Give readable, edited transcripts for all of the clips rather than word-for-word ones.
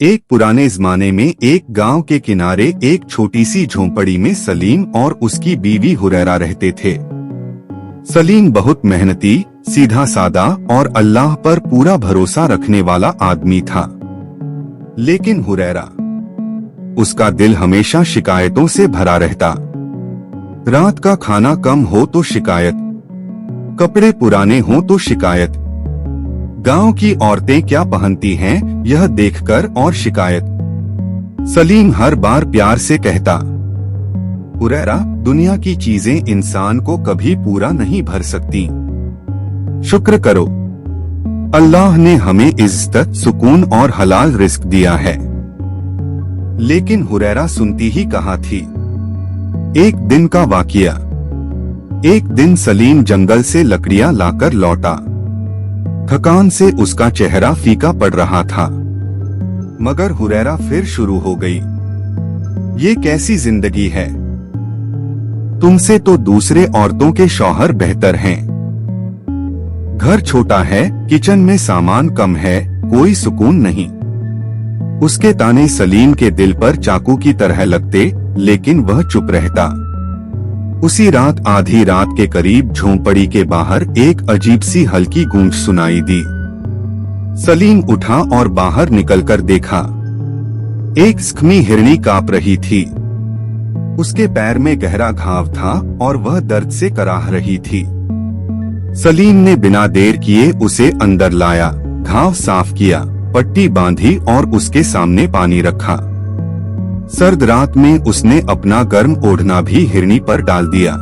एक पुराने जमाने में एक गांव के किनारे एक छोटी सी झोंपड़ी में सलीम और उसकी बीवी हुरैरा रहते थे। सलीम बहुत मेहनती, सीधा सादा और अल्लाह पर पूरा भरोसा रखने वाला आदमी था। लेकिन हुरैरा, उसका दिल हमेशा शिकायतों से भरा रहता। रात का खाना कम हो तो शिकायत, कपड़े पुराने हो तो शिकायत, गांव की औरतें क्या पहनती हैं यह देखकर और शिकायत। सलीम हर बार प्यार से कहता, हुरैरा, दुनिया की चीजें इंसान को कभी पूरा नहीं भर सकती। शुक्र करो, अल्लाह ने हमें इज्जत, सुकून और हलाल रिस्क दिया है। लेकिन हुरैरा सुनती ही कहाँ थी। एक दिन का वाकया। एक दिन सलीम जंगल से लकड़ियां लाकर लौटा। थकान से उसका चेहरा फीका पड़ रहा था। मगर हुरैरा फिर शुरू हो गई, ये कैसी जिंदगी है? तुमसे तो दूसरे औरतों के शौहर बेहतर हैं। घर छोटा है, किचन में सामान कम है, कोई सुकून नहीं। उसके ताने सलीम के दिल पर चाकू की तरह लगते, लेकिन वह चुप रहता। उसी रात आधी रात के करीब झोंपड़ी के बाहर एक अजीब सी हल्की गूंज सुनाई दी। सलीम उठा और बाहर निकलकर देखा। एक ज़ख्मी हिरनी कांप रही थी। उसके पैर में गहरा घाव था और वह दर्द से कराह रही थी। सलीम ने बिना देर किए उसे अंदर लाया, घाव साफ किया, पट्टी बांधी और उसके सामने पानी रखा। सर्द रात में उसने अपना गर्म ओढ़ना भी हिरनी पर डाल दिया।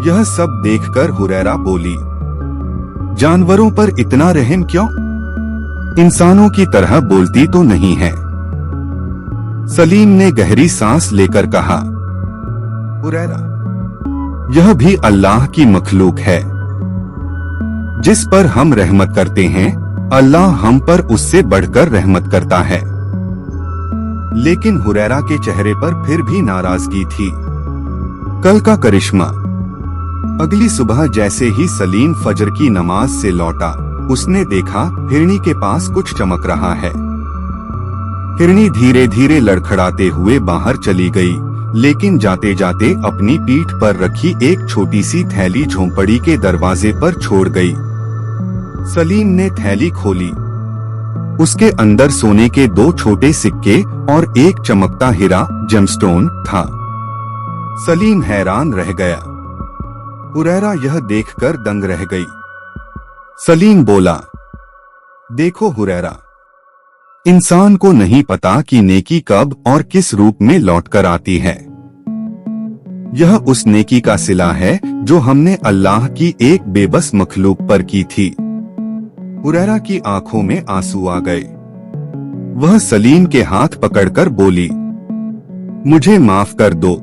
यह सब देखकर हुरैरा बोली, जानवरों पर इतना रहम क्यों? इंसानों की तरह बोलती तो नहीं है। सलीम ने गहरी सांस लेकर कहा, हुरैरा, यह भी अल्लाह की मखलूक है। जिस पर हम रहमत करते हैं, अल्लाह हम पर उससे बढ़कर रहमत करता है। लेकिन हुरैरा के चेहरे पर फिर भी नाराजगी थी। कल का करिश्मा। अगली सुबह जैसे ही सलीम फजर की नमाज से लौटा, उसने देखा हिरनी के पास कुछ चमक रहा है। हिरनी धीरे धीरे लड़खड़ाते हुए बाहर चली गई, लेकिन जाते जाते अपनी पीठ पर रखी एक छोटी सी थैली झोंपड़ी के दरवाजे पर छोड़ गई। सलीम ने थैली खोली। उसके अंदर सोने के 2 छोटे सिक्के और एक चमकता हीरा जेमस्टोन था। सलीम हैरान रह गया। हुरैरा यह देखकर दंग रह गई। सलीम बोला, देखो हुरैरा, इंसान को नहीं पता कि नेकी कब और किस रूप में लौटकर आती है। यह उस नेकी का सिला है जो हमने अल्लाह की एक बेबस मखलूक पर की थी। हुरैरा की आंखों में आंसू आ गए। वह सलीम के हाथ पकड़कर बोली, मुझे माफ कर दो।